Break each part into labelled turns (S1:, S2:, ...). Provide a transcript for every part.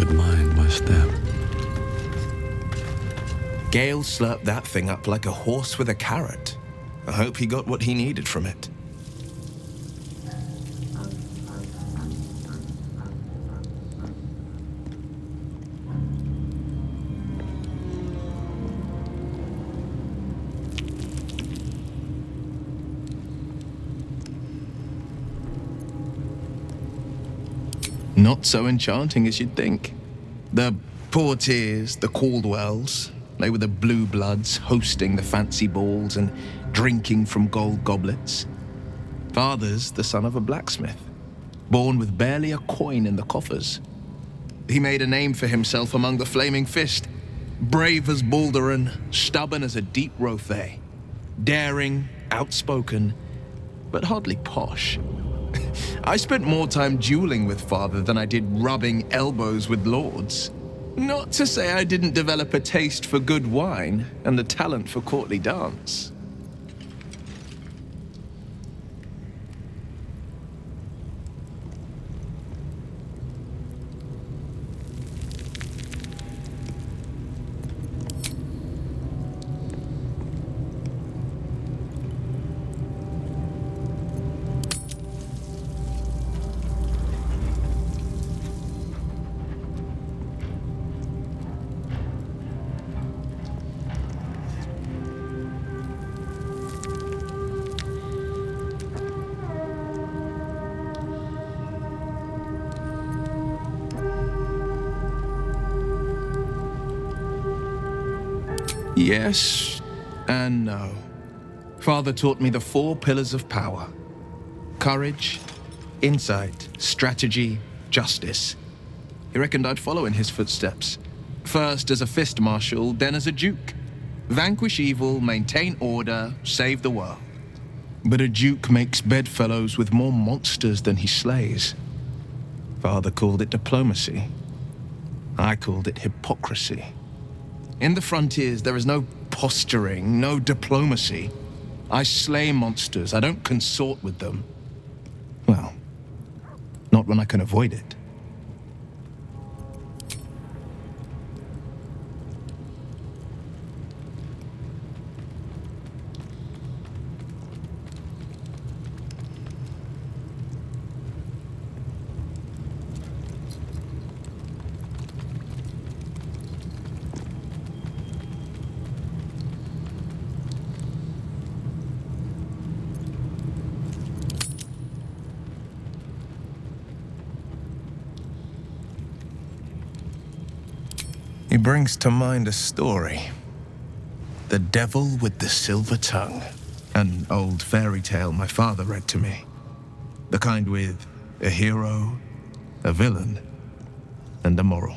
S1: could mind my step.
S2: Gale slurped that thing up like a horse with a carrot. I hope he got what he needed from it. Not so enchanting as you'd think. The Portiers, the Caldwells, they were the blue bloods hosting the fancy balls and drinking from gold goblets. Father's the son of a blacksmith, born with barely a coin in the coffers. He made a name for himself among the Flaming Fist, brave as Baldur and stubborn as a deep Rothay, daring, outspoken, but hardly posh. I spent more time dueling with Father than I did rubbing elbows with lords. Not to say I didn't develop a taste for good wine and the talent for courtly dance. Yes and no. Father taught me the 4 pillars of power: courage, insight, strategy, justice. He reckoned I'd follow in his footsteps. First as a fist marshal, then as a duke. Vanquish evil, maintain order, save the world. But a duke makes bedfellows with more monsters than he slays. Father called it diplomacy. I called it hypocrisy. In the frontiers, there is no posturing, no diplomacy. I slay monsters. I don't consort with them. Well, not when I can avoid it. He brings to mind a story. The Devil with the Silver Tongue. An old fairy tale my father read to me. The kind with a hero, a villain, and a moral.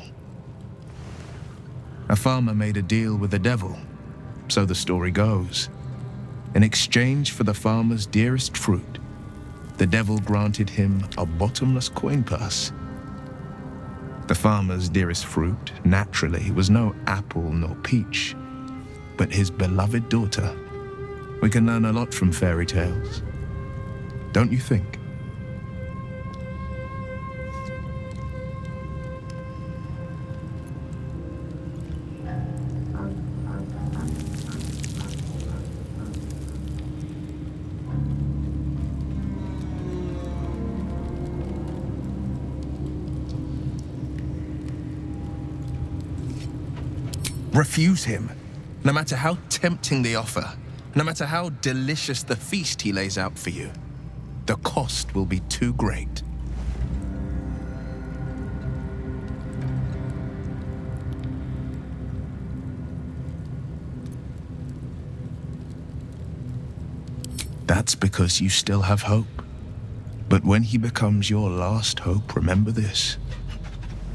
S2: A farmer made a deal with the devil, so the story goes. In exchange for the farmer's dearest fruit, the devil granted him a bottomless coin purse. The farmer's dearest fruit, naturally, was no apple nor peach, but his beloved daughter. We can learn a lot from fairy tales, don't you think? Refuse him, no matter how tempting the offer, no matter how delicious the feast he lays out for you. The cost will be too great. That's because you still have hope. But when he becomes your last hope, remember this.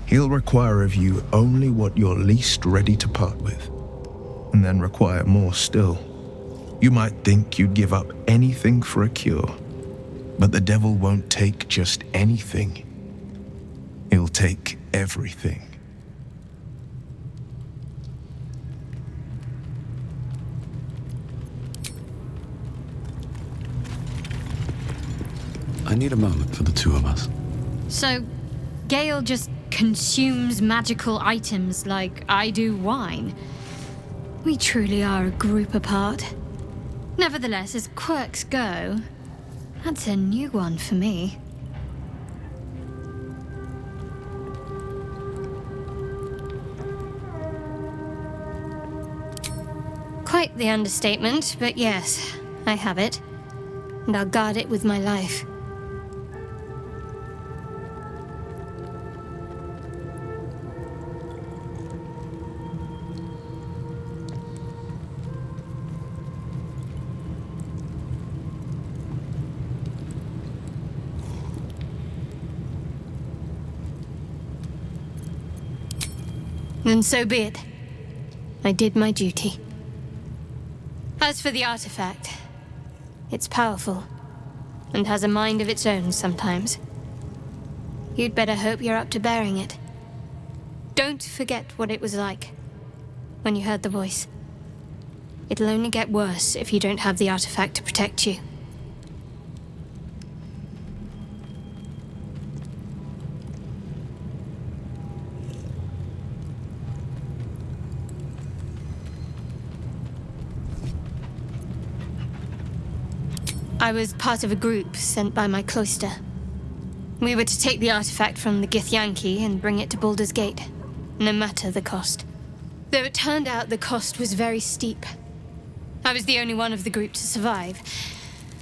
S2: He'll require of you only what you're least ready to part with, and then require more still. You might think you'd give up anything for a cure, but the devil won't take just anything. He'll take everything.
S1: I need a moment for the two of us.
S3: So, Gale just
S1: consumes magical items like I do wine. We truly are a group apart. Nevertheless, as quirks go, that's a new one for me. Quite the understatement, but yes, I have it. And I'll guard it with my life. Then so be it. I did my duty. As for the artifact, it's powerful, and has a mind of its own sometimes. You'd better hope you're up to bearing it. Don't forget what it was like when you heard the voice. It'll only get worse if you don't have the artifact to protect you. I was part of a group sent by my cloister. We were to take the artifact from the Githyanki and bring it to Baldur's Gate, no matter the cost. Though it turned out the cost was very steep. I was the only one of the group to survive.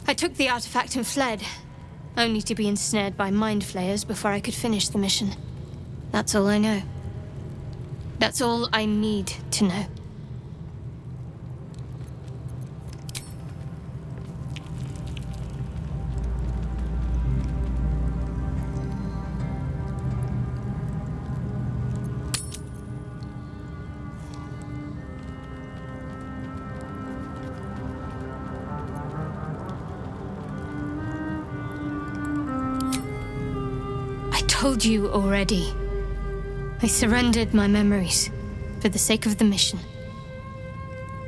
S1: I took the artifact and fled, only to be ensnared by mind flayers before I could finish the mission. That's all I know. That's all I need to know. I told you already. I surrendered my memories for the sake of the mission.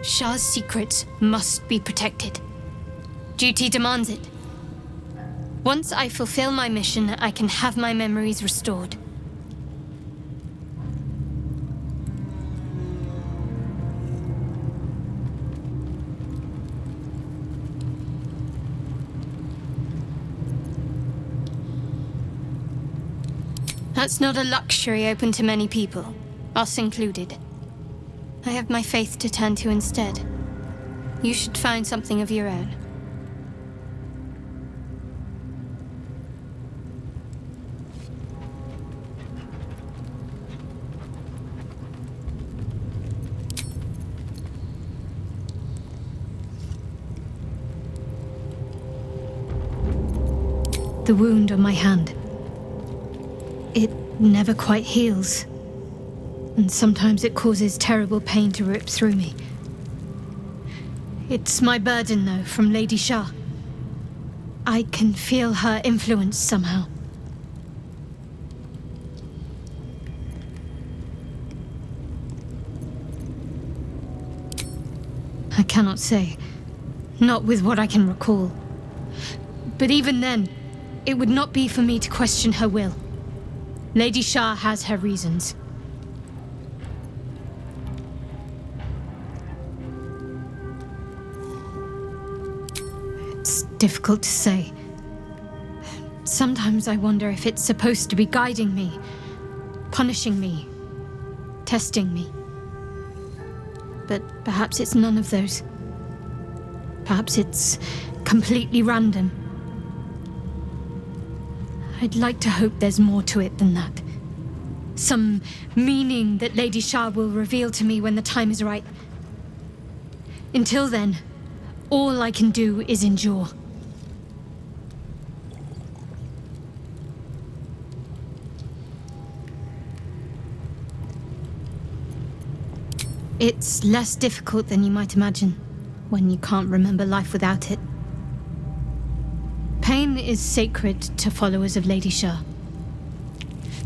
S1: Shah's secrets must be protected. Duty demands it. Once I fulfill my mission, I can have my memories restored. That's not a luxury open to many people, us included. I have my faith to turn to instead. You should find something of your own. The wound on my hand. It never quite heals. And sometimes it causes terrible pain to rip through me. It's my burden, though, from Lady Shah. I can feel her influence somehow. I cannot say. Not with what I can recall. But even then, it would not be for me to question her will. Lady Shah has her reasons. It's difficult to say. Sometimes I wonder if it's supposed to be guiding me, punishing me, testing me. But perhaps it's none of those. Perhaps it's completely random. I'd like to hope there's more to it than that. Some meaning that Lady Shah will reveal to me when the time is right. Until then, all I can do is endure. It's less difficult than you might imagine when you can't remember life without it. Pain is sacred to followers of Lady Shah.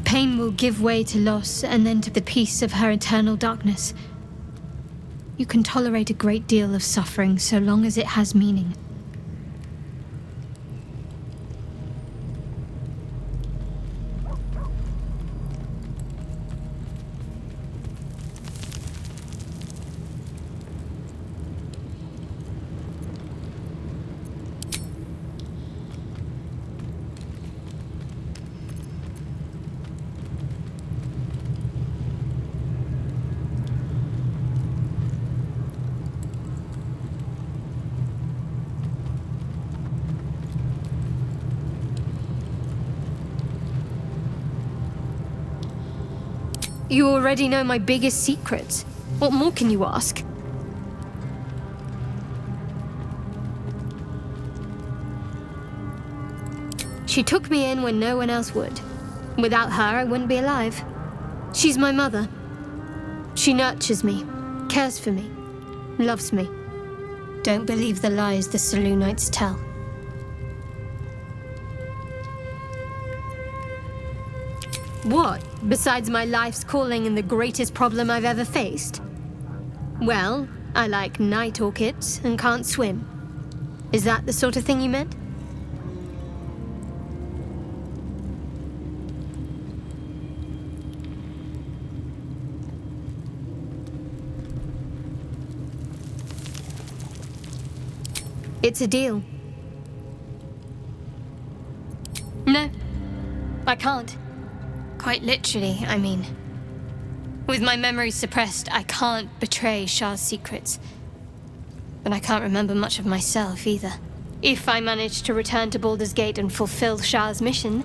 S1: Pain will give way to loss and then to the peace of her eternal darkness. You can tolerate a great deal of suffering so long as it has meaning. You already know my biggest secrets. What more can you ask? She took me in when no one else would. Without her, I wouldn't be alive. She's my mother. She nurtures me, cares for me, loves me. Don't believe the lies the Selûnites tell. What, besides my life's calling and the greatest problem I've ever faced? Well, I like night orchids and can't swim. Is that the sort of thing you meant? It's a deal. No, I can't. Quite literally, I mean. With my memory suppressed, I can't betray Shah's secrets. But I can't remember much of myself either. If I manage to return to Baldur's Gate and fulfill Shah's mission,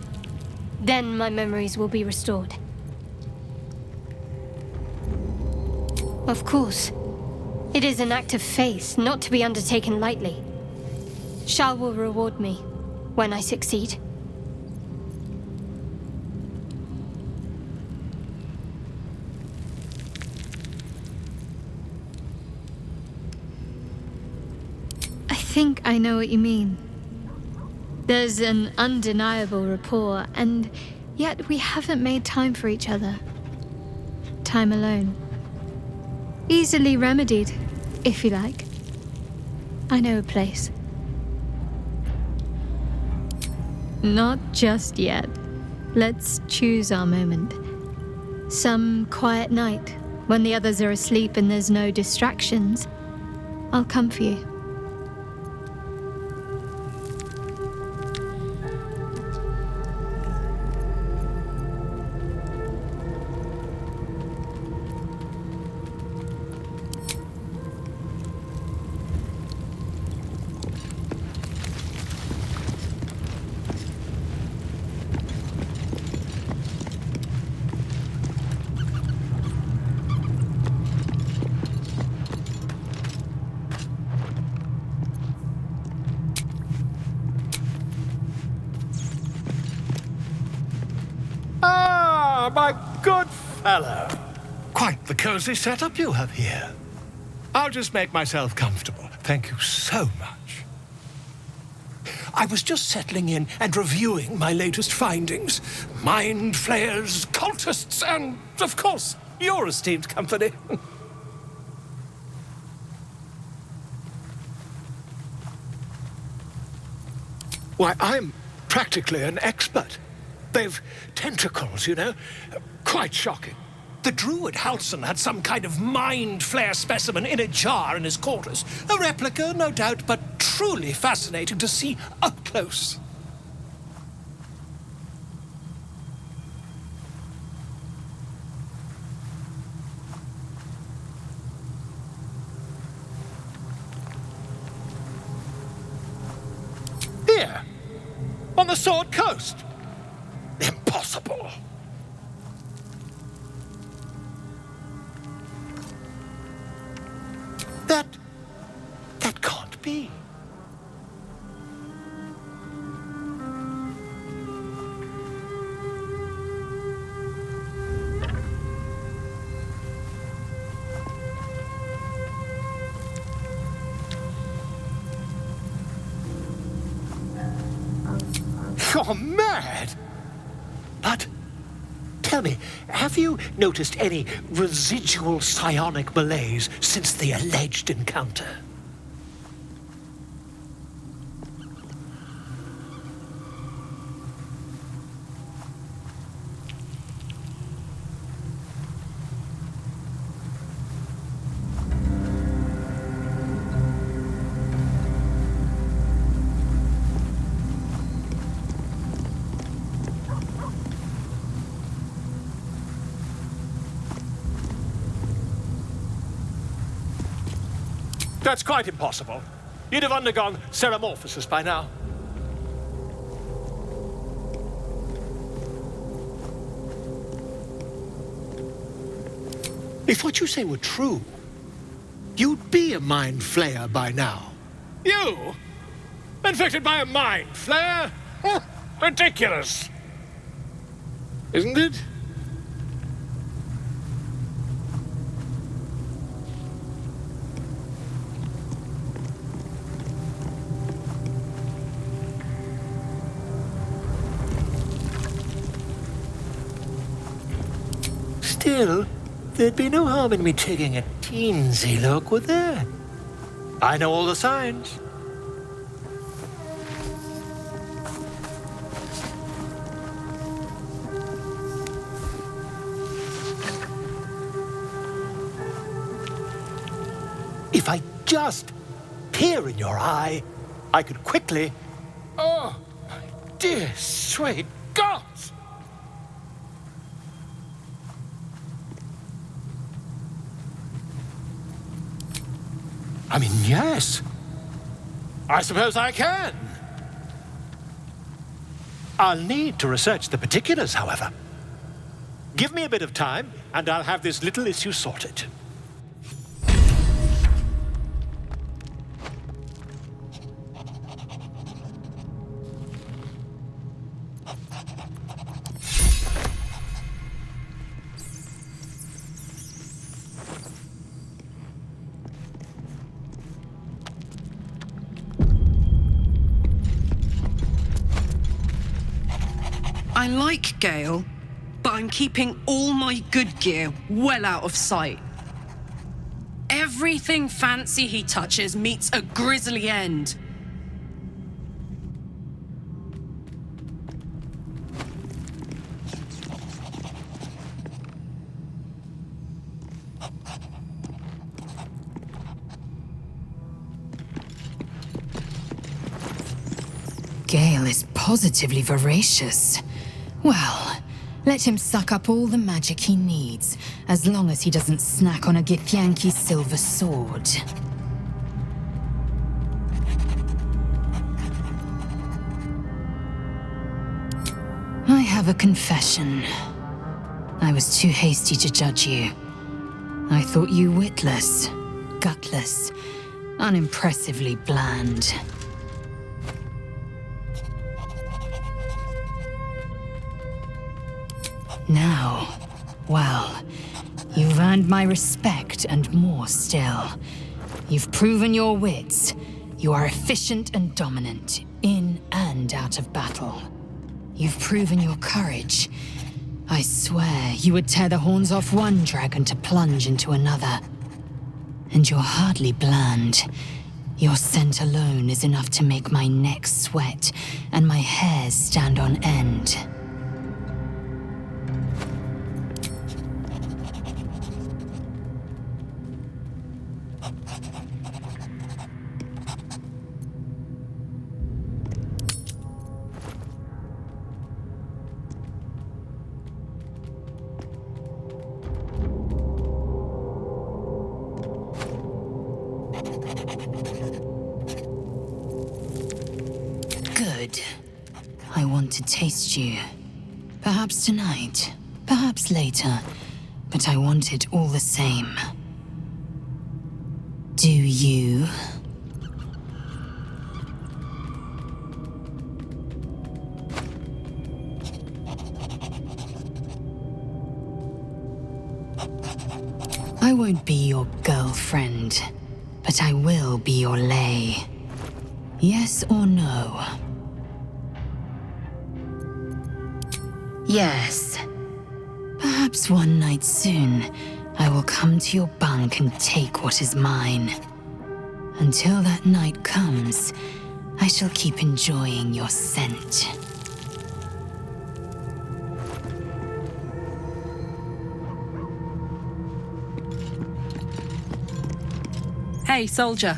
S1: then my memories will be restored. Of course. It is an act of faith, not to be undertaken lightly. Shah will reward me when I succeed. I think I know what you mean. There's an undeniable rapport, and yet we haven't made time for each other. Time alone. Easily remedied, if you like. I know a place. Not just yet. Let's choose our moment. Some quiet night, when the others are asleep and there's no distractions, I'll come for you.
S3: My good fellow. Quite the cozy setup you have here. I'll just make myself comfortable. Thank you so much. I was just settling in and reviewing my latest findings. Mind flayers, cultists, and, of course, your esteemed company. Why, I'm practically an expert. They've tentacles, you know. Quite shocking. The druid Halson had some kind of mind flare specimen in a jar in his quarters. A replica, no doubt, but truly fascinating to see up close. Here, on the Sword Coast. Impossible. That can't be. You're mad! But, tell me, have you noticed any residual psionic malaise since the alleged encounter? That's quite impossible. You'd have undergone ceramorphosis by now. If what you say were true, you'd be a mind flayer by now. You? Infected by a mind flayer? Ridiculous. Isn't it? Still, there'd be no harm in me taking a teensy look, would there? I know all the signs. If I just peer in your eye, I could quickly... Oh, my dear, sweet gods! I mean, yes. I suppose I can. I'll need to research the particulars, however. Give me a bit of time, and I'll have this little issue sorted.
S4: I like Gale, but I'm keeping all my good gear well out of sight. Everything fancy he touches meets a grisly end.
S5: Gale is positively voracious. Well, let him suck up all the magic he needs, as long as he doesn't snack on a Githyanki's silver sword. I have a confession. I was too hasty to judge you. I thought you witless, gutless, unimpressively bland. Now, well, you've earned my respect and more still. You've proven your wits. You are efficient and dominant, in and out of battle. You've proven your courage. I swear you would tear the horns off one dragon to plunge into another. And you're hardly bland. Your scent alone is enough to make my neck sweat and my hairs stand on end. Good. I want to taste you. Perhaps tonight, perhaps later, but I want it all the same. Do you? I won't be your girlfriend, but I will be your lay. Yes or no? Yes. Perhaps one night soon, I will come to your bunk and take what is mine. Until that night comes, I shall keep enjoying your scent.
S4: Hey, soldier.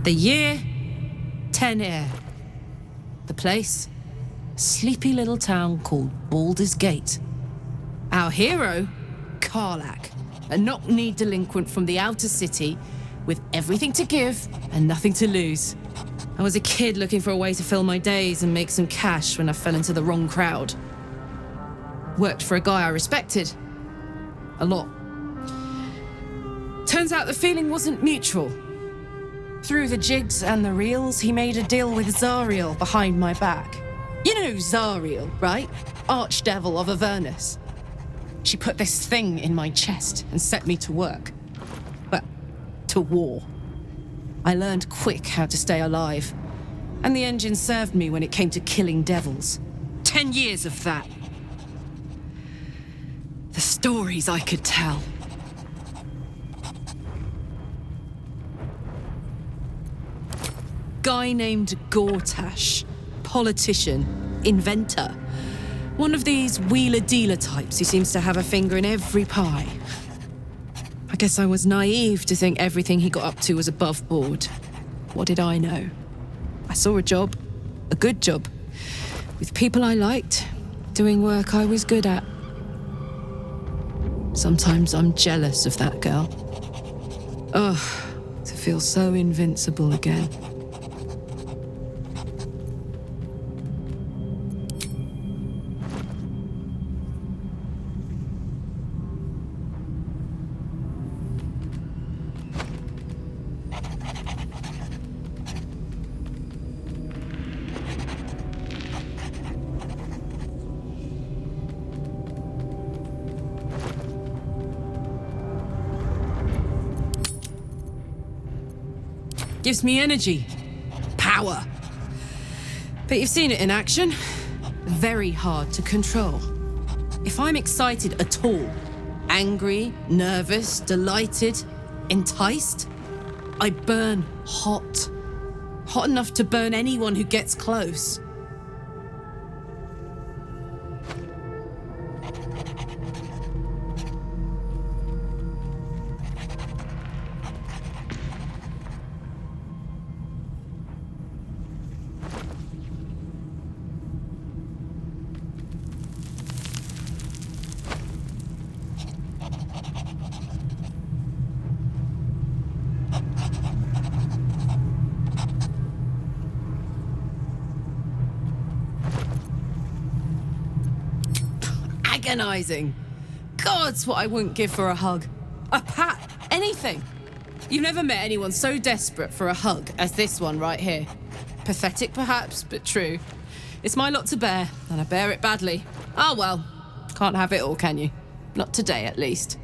S4: The year, 10 Air. The place, a sleepy little town called Baldur's Gate. Our hero, Karlach, a knock-knee delinquent from the outer city with everything to give and nothing to lose. I was a kid looking for a way to fill my days and make some cash when I fell into the wrong crowd. Worked for a guy I respected. A lot. Turns out the feeling wasn't mutual. Through the jigs and the reels, he made a deal with Zariel behind my back. You know Zariel, right? Archdevil of Avernus. She put this thing in my chest and set me to work. Well, to war. I learned quick how to stay alive. And the engine served me when it came to killing devils. 10 years of that. The stories I could tell. Guy named Gortash. Politician. Inventor. One of these wheeler-dealer types who seems to have a finger in every pie. I guess I was naive to think everything he got up to was above board. What did I know? I saw a job. A good job. With people I liked. Doing work I was good at. Sometimes I'm jealous of that girl. Ugh, to feel so invincible again. Gives me energy. Power. But you've seen it in action. Very hard to control. If I'm excited at all, angry, nervous, delighted, enticed, I burn hot. Hot enough to burn anyone who gets close. Agonizing. Gods, what I wouldn't give for a hug. A pat, anything. You've never met anyone so desperate for a hug as this one right here. Pathetic perhaps, but true. It's my lot to bear, and I bear it badly. Ah well, can't have it all, can you? Not today, at least.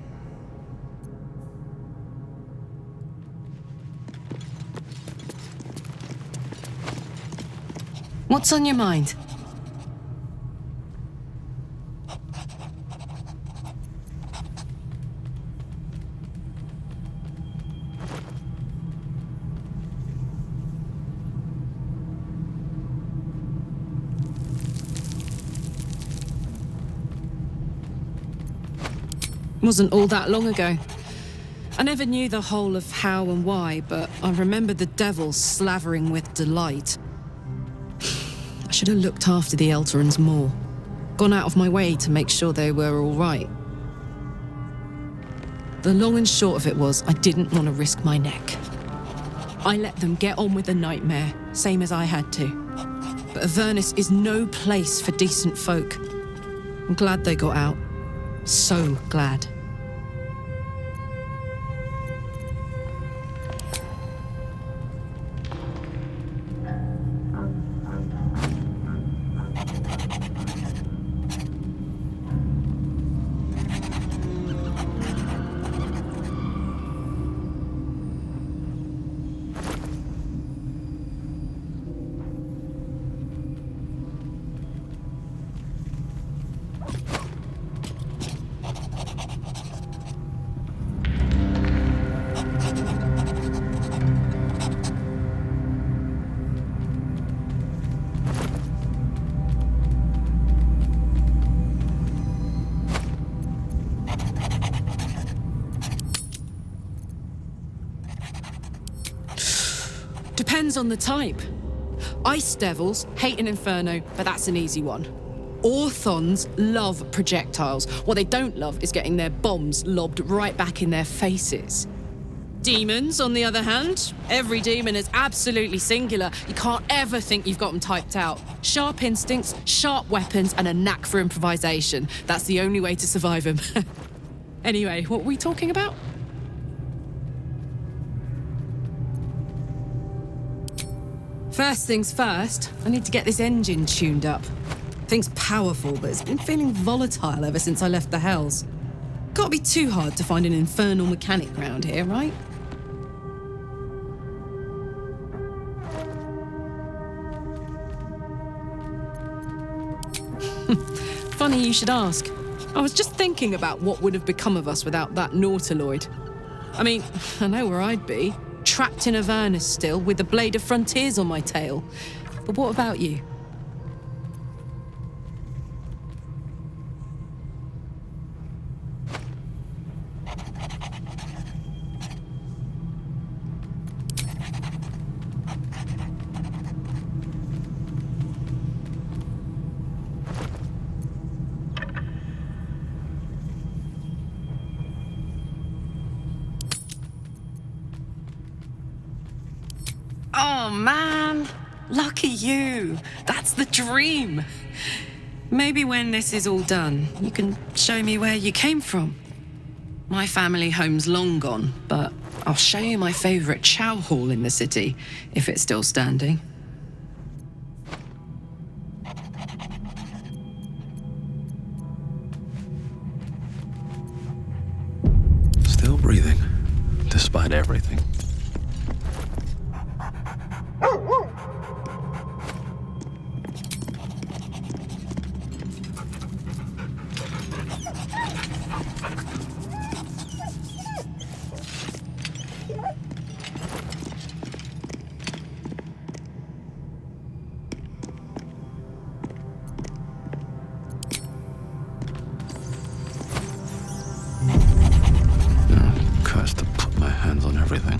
S4: What's on your mind? Wasn't all that long ago. I never knew the whole of how and why, but I remember the devils slavering with delight. I should have looked after the Elterans more. Gone out of my way to make sure they were all right. The long and short of it was, I didn't want to risk my neck. I let them get on with the nightmare, same as I had to. But Avernus is no place for decent folk. I'm glad they got out. So glad. Depends on the type. Ice devils hate an inferno, but that's an easy one. Orthons love projectiles. What they don't love is getting their bombs lobbed right back in their faces. Demons, on the other hand, every demon is absolutely singular. You can't ever think you've got them typed out. Sharp instincts, sharp weapons, and a knack for improvisation. That's the only way to survive them. Anyway, what were we talking about? First things first, I need to get this engine tuned up. Thing's powerful, but it's been feeling volatile ever since I left the Hells. Can't be too hard to find an infernal mechanic round here, right? Funny you should ask. I was just thinking about what would have become of us without that Nautiloid. I mean, I know where I'd be. Trapped in Avernus still, with the Blade of Frontiers on my tail. But what about you? Oh, man. Lucky you. That's the dream. Maybe when this is all done, you can show me where you came from. My family home's long gone, but I'll show you my favorite chow hall in the city, if it's still standing.
S6: Still breathing, despite everything. Cursed to put my hands on everything.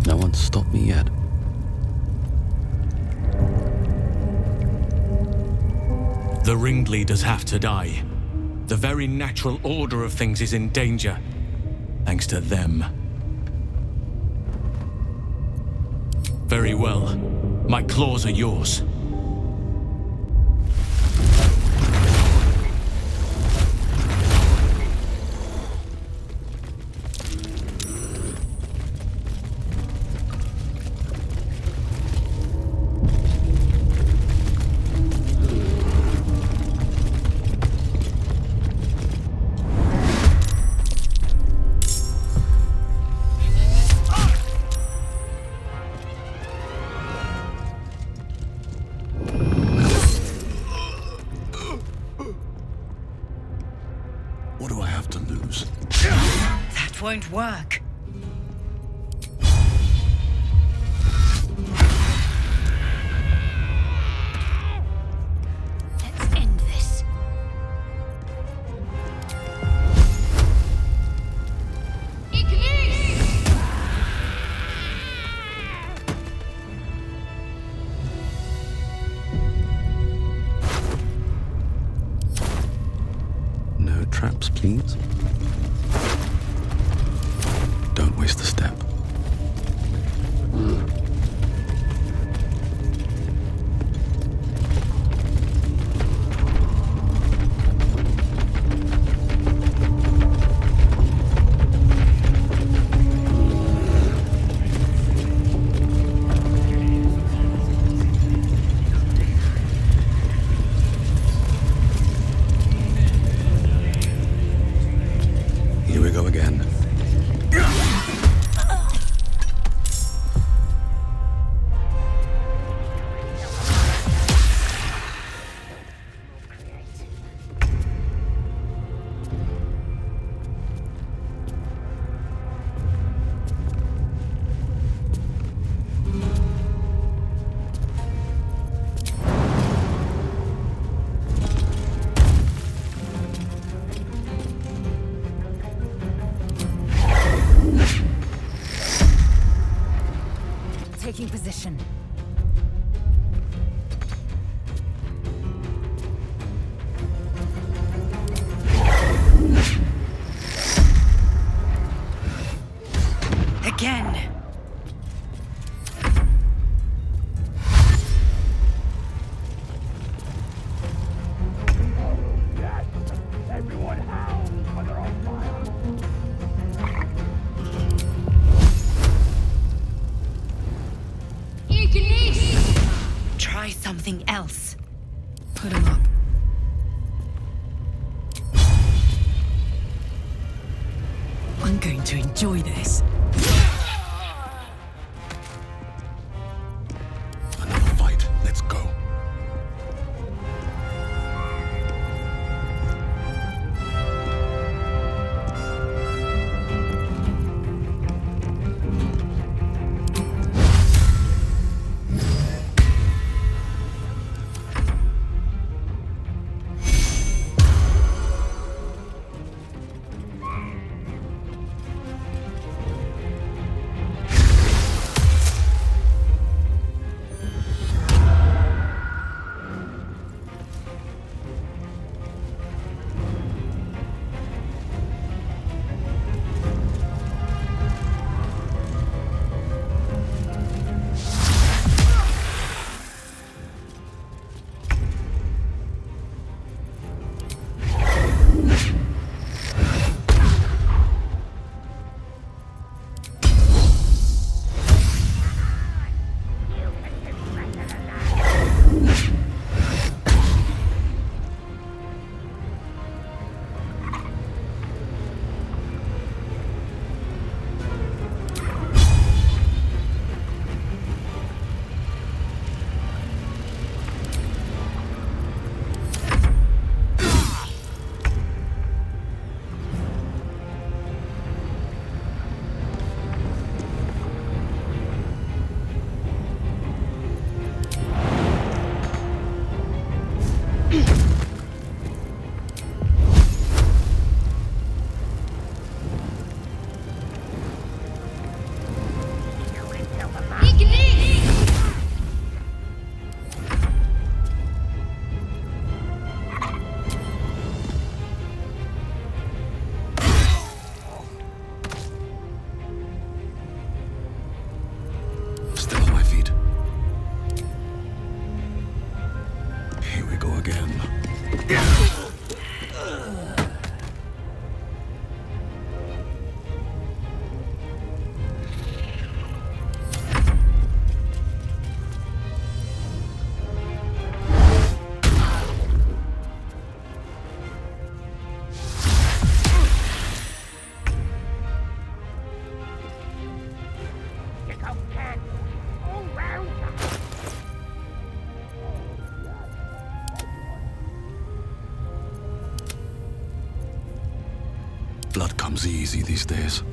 S6: No one's stopped me yet.
S7: The ringleaders have to die. The very natural order of things is in danger, thanks to them. Very well. My claws are yours.
S6: What do I have to lose?
S5: That won't work. Let's end this.
S6: No traps, please. Don't waste a step. Here we go again.
S5: Taking position. Again. Try something else.
S4: Put him up. I'm going to enjoy this.
S6: Another fight. Let's go. Blood comes easy these days.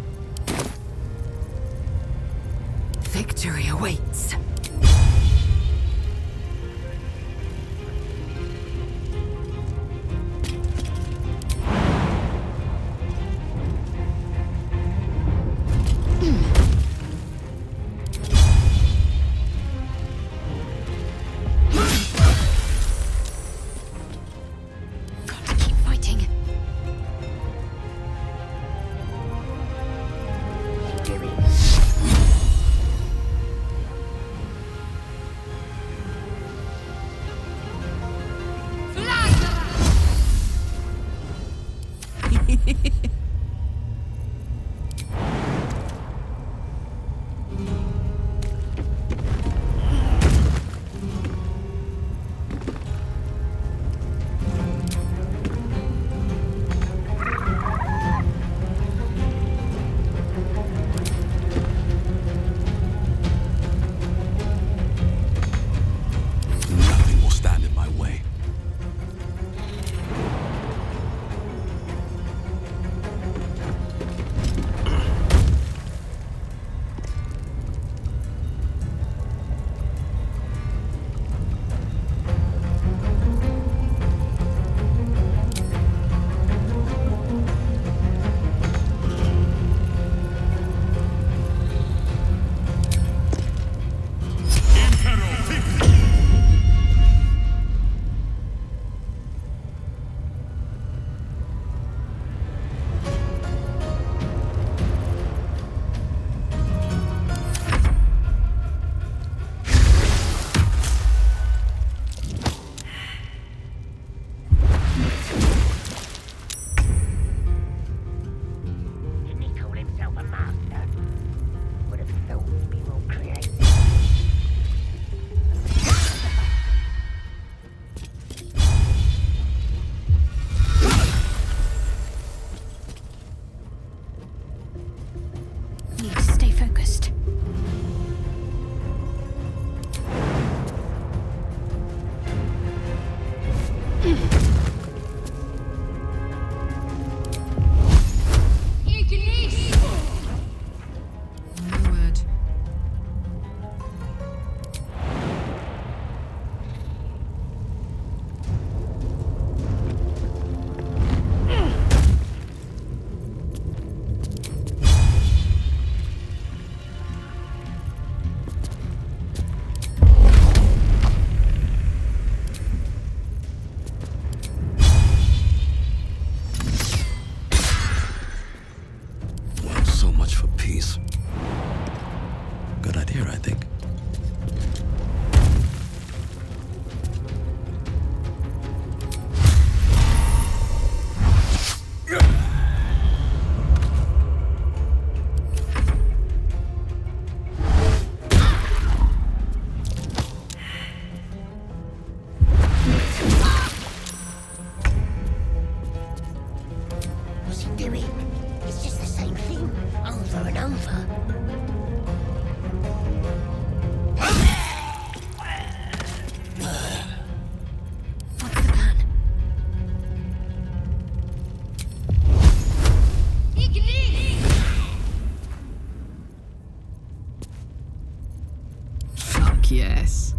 S5: Victory awaits. Gotta keep fighting.
S6: Nothing will stand in my way.
S8: Didn't he call himself a master? Would have thought he'd be more creative.
S1: Need to stay focused.
S4: No word.
S6: Well, so much for peace. Good idea, I think.
S8: What's he doing? It's just the same thing, over and over.
S1: What's the plan?
S4: Fuck yes.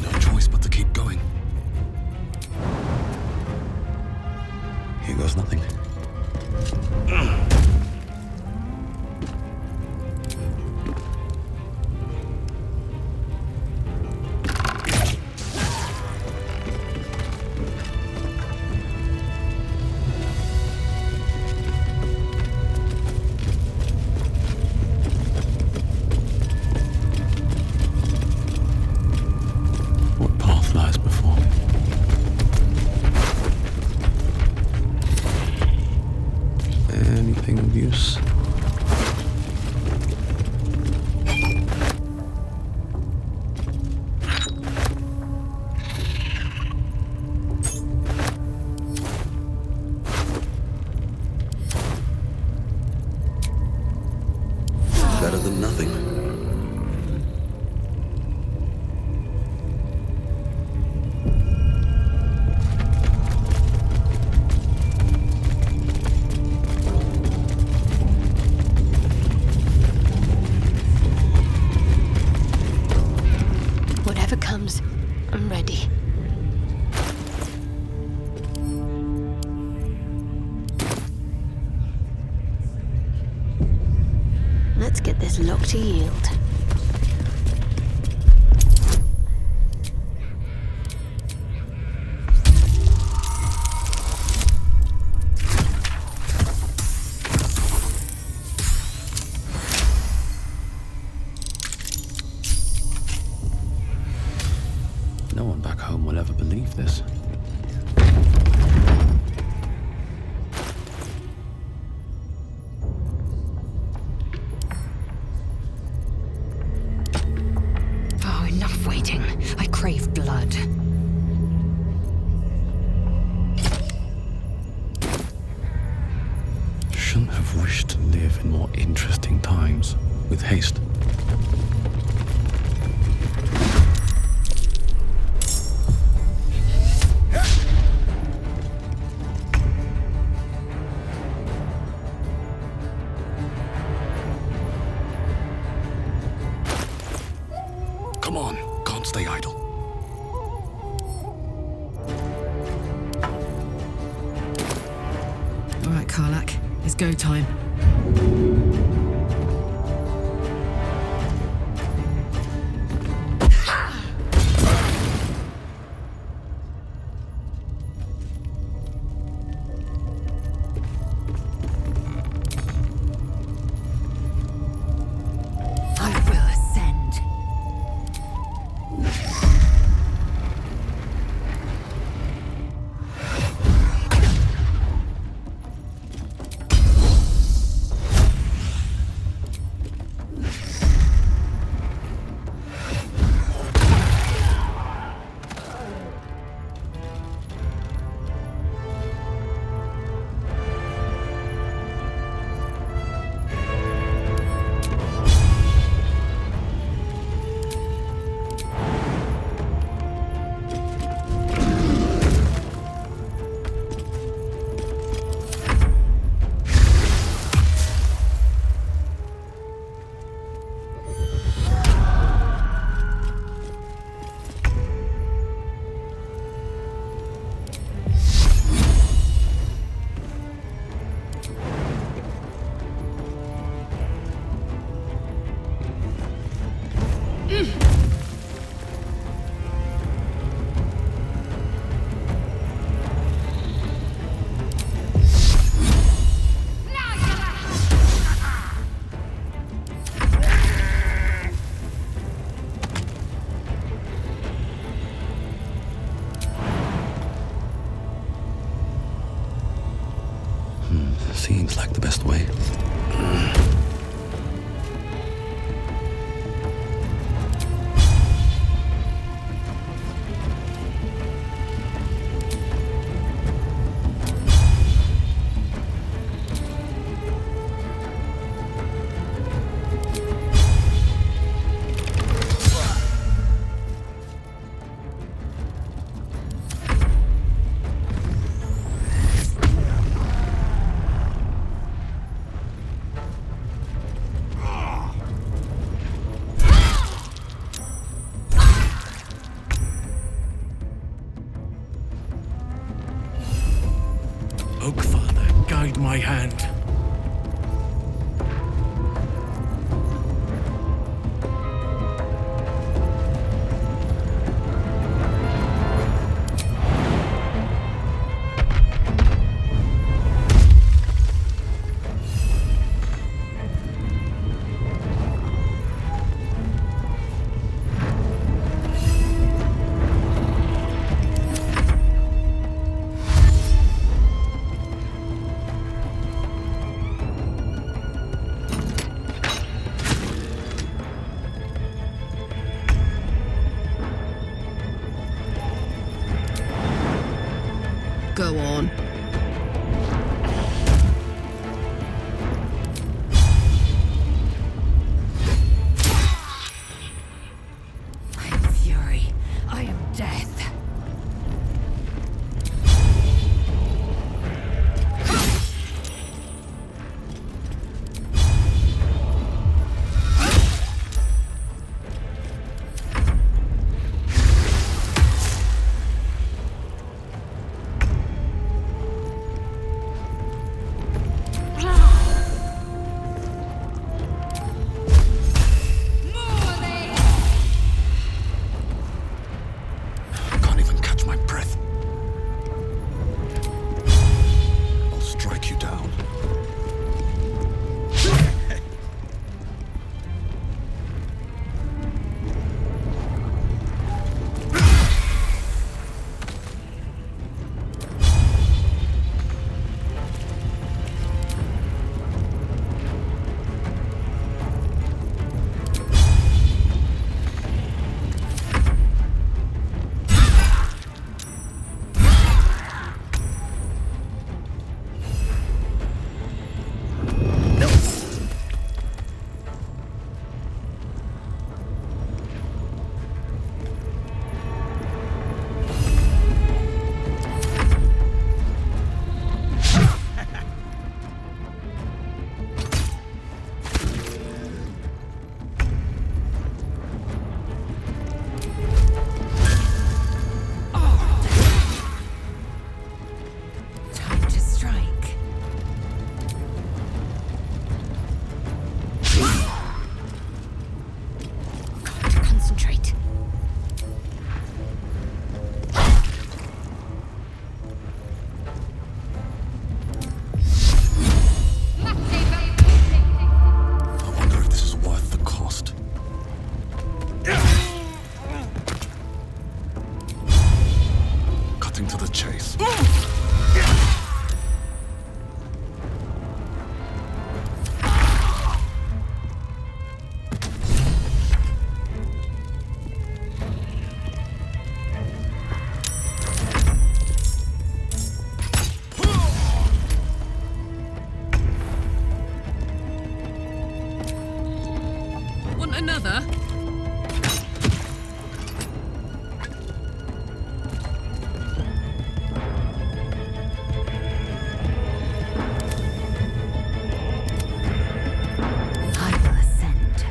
S6: No choice but to keep going. Here goes nothing. What path lies before me?
S1: I'm ready. Let's get this lock to yield.
S6: No one back home will ever believe this.
S5: Oh, enough waiting. I crave blood.
S6: Shouldn't have wished to live in more interesting times. With haste. Come on, can't stay idle.
S4: All right, Karlak, it's go time.
S5: I will ascend.
S6: Seems like the best way.
S7: Oakfather, guide my hand.
S4: Go on.
S5: I am fury. I am death.
S6: cutting to the chase.
S4: Want another?
S5: I will ascend.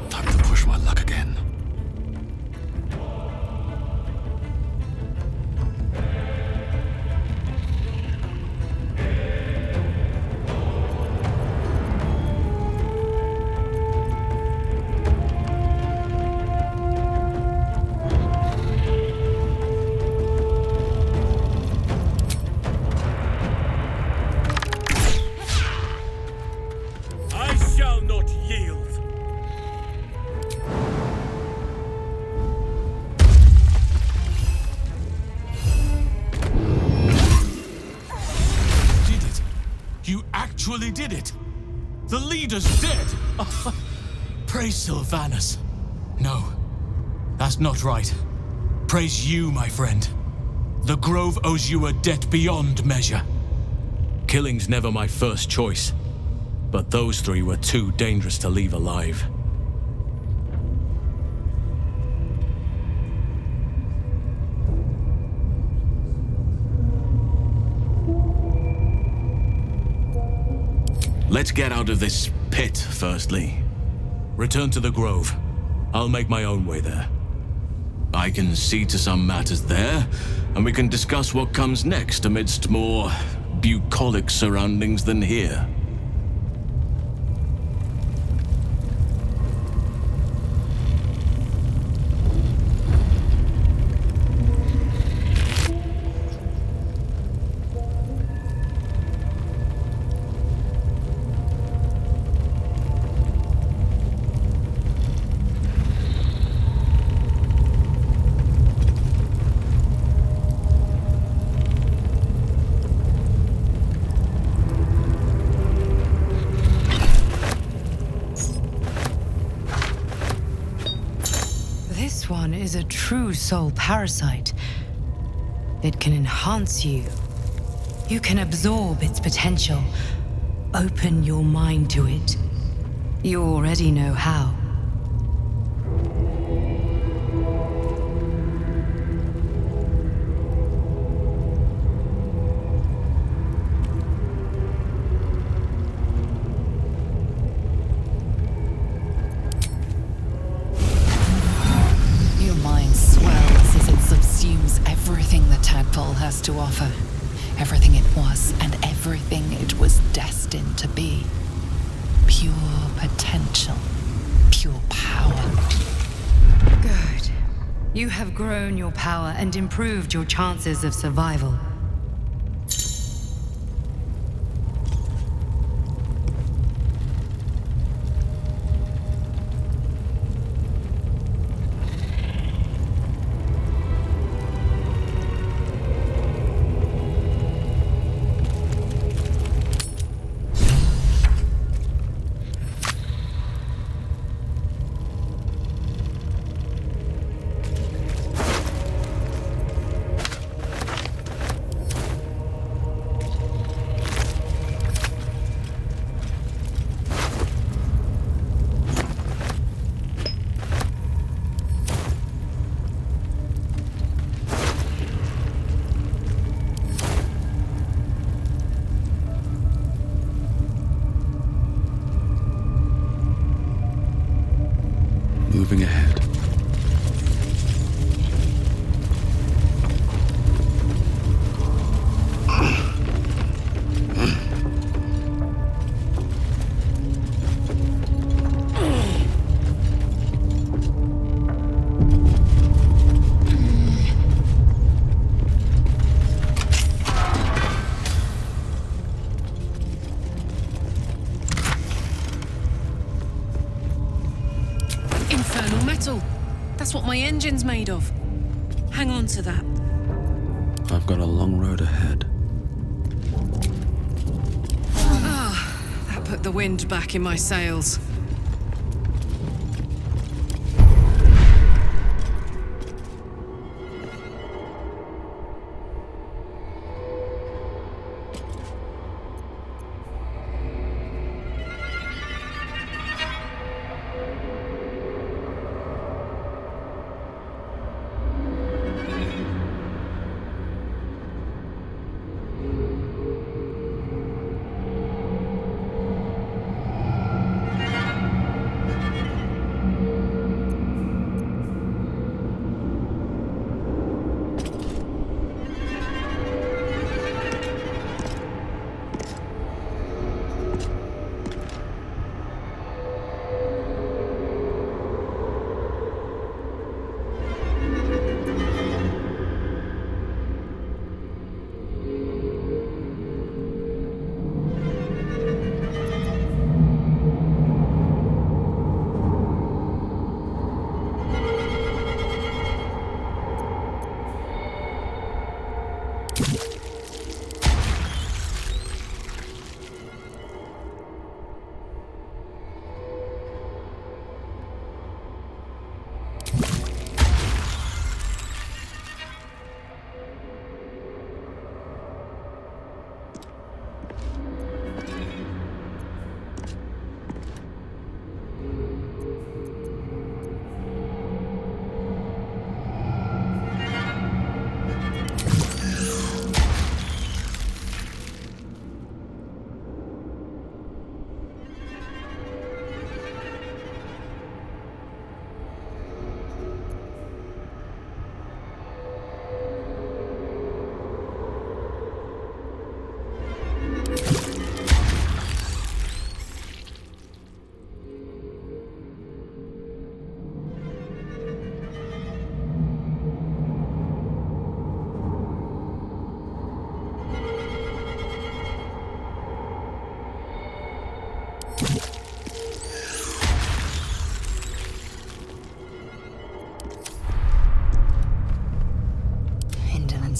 S6: Time to push my luck again.
S7: I shall not yield. Did it? You actually did it. The leader's dead. Praise Sylvanus. No, that's not right. Praise you, my friend. The Grove owes you a debt beyond measure. Killing's never my first choice. But those three were too dangerous to leave alive. Let's get out of this pit, firstly. Return to the Grove. I'll make my own way there. I can see to some matters there, and we can discuss what comes next amidst more bucolic surroundings than here.
S5: This one is a true soul parasite. It can enhance you. You can absorb its potential. Open your mind to it. You already know how.
S9: Your mind swells as it subsumes everything the tadpole has to offer. Everything it was and everything it was destined to be. Pure potential. Pure power.
S5: Good. You have grown your power and improved your chances of survival.
S6: Moving ahead.
S4: Infernal metal. That's what my engine's made of. Hang on to that.
S6: I've got a long road ahead.
S4: That put the wind back in my sails.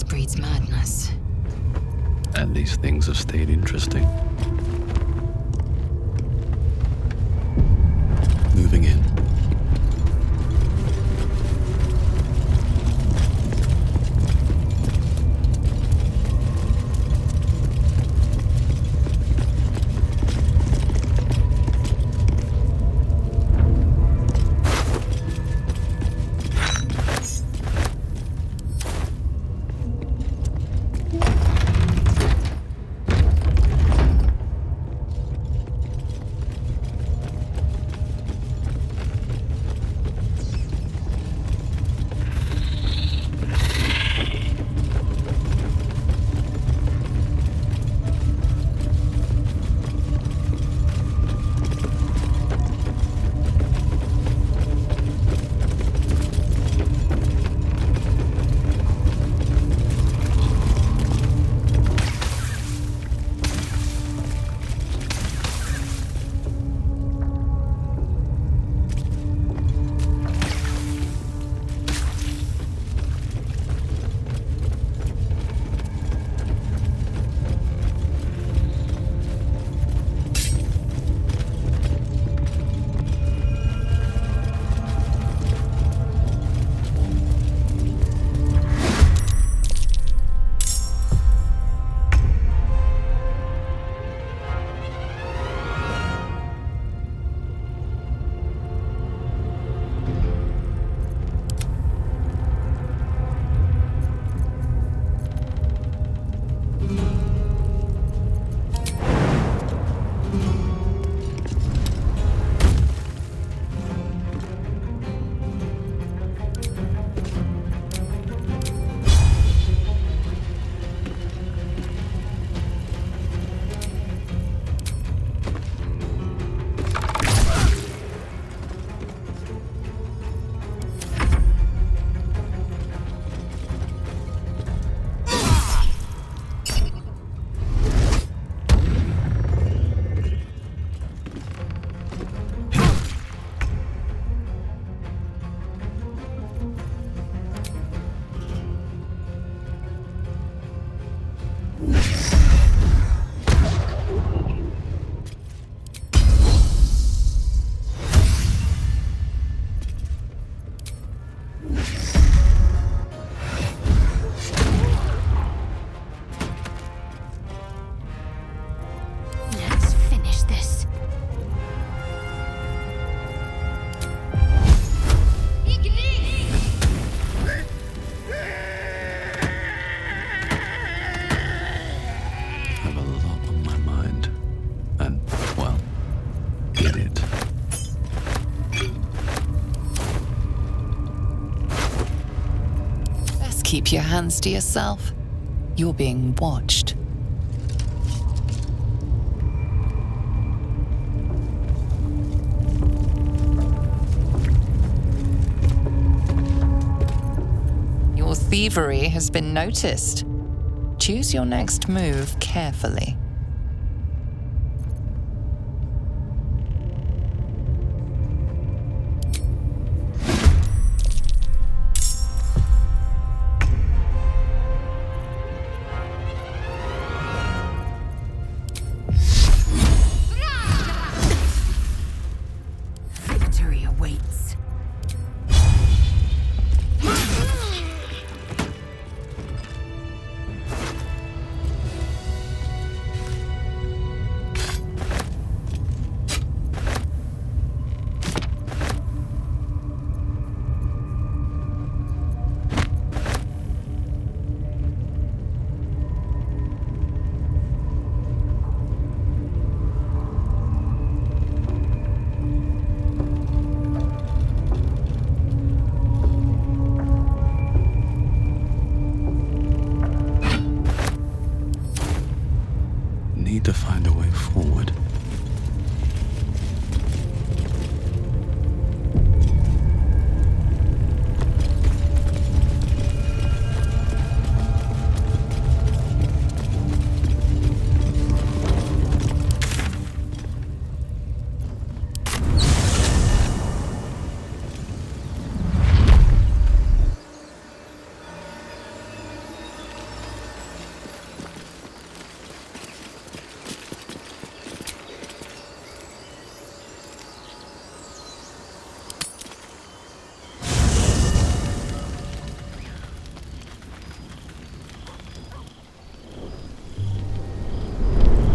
S5: breeds madness.
S6: And these things have stayed interesting. Moving in.
S9: keep your hands to yourself. You're being watched. Your thievery has been noticed. Choose your next move carefully.
S5: Victory awaits.
S6: Need to find a way forward.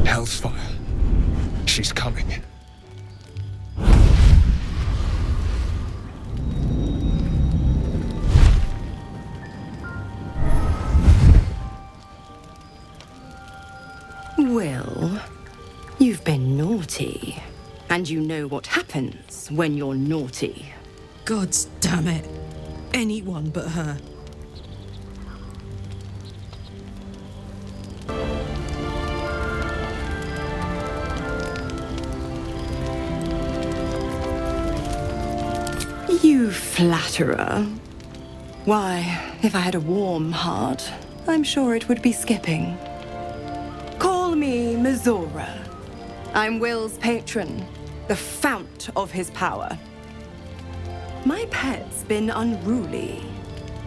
S3: Hell's fire. She's coming.
S10: Well, you've been naughty. And you know what happens when you're naughty.
S4: God damn it. Anyone but her.
S10: You flatterer. Why, if I had a warm heart, I'm sure it would be skipping. Call me Mizora. I'm Will's patron, the fount of his power. My pet's been unruly,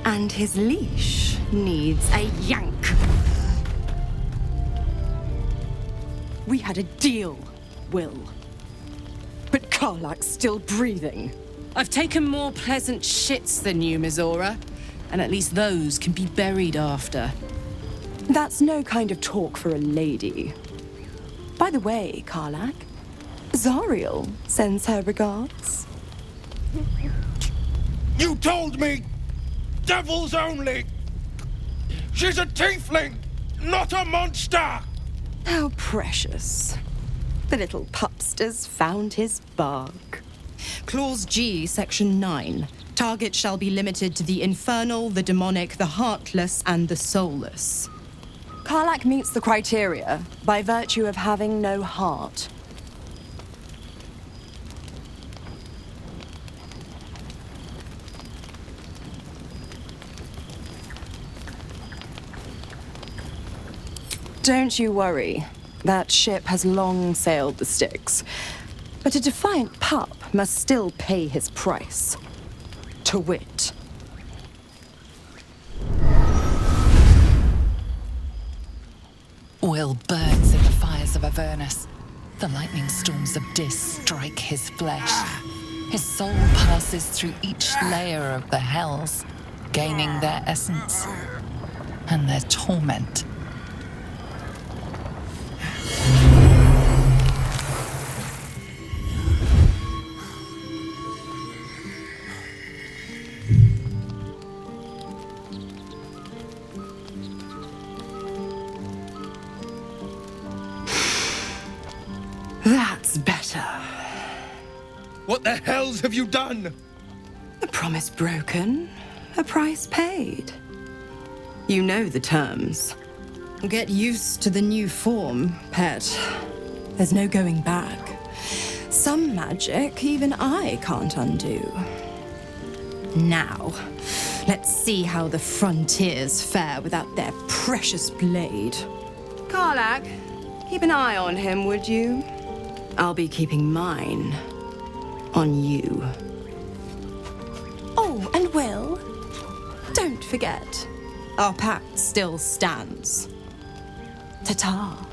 S10: and his leash needs a yank. We had a deal, Will. But Karlak's still breathing.
S4: I've taken more pleasant shits than you, Mizora. And at least those can be buried after.
S10: That's no kind of talk for a lady. By the way, Karlak, Zariel sends her regards.
S3: You told me! Devils only! She's a tiefling, not a monster!
S10: How precious. The little pupster's found his bark.
S11: Clause G, Section 9. Target shall be limited to the infernal, the demonic, the heartless, and the soulless.
S10: Karlak meets the criteria by virtue of having no heart. Don't you worry. That ship has long sailed the Styx. But a defiant pup must still pay his price. To wit.
S9: Will burns in the fires of Avernus. The lightning storms of Dis strike his flesh. His soul passes through each layer of the hells, gaining their essence and their torment.
S10: That's better.
S3: What the hells have you done?
S10: A promise broken, a price paid. You know the terms.
S11: Get used to the new form, pet. There's no going back. Some magic even I can't undo. Now, let's see how the frontiers fare without their precious blade.
S10: Karlach, keep an eye on him, would you? I'll be keeping mine on you.
S11: Oh, and Will, don't forget, our pact still stands. Ta-ta.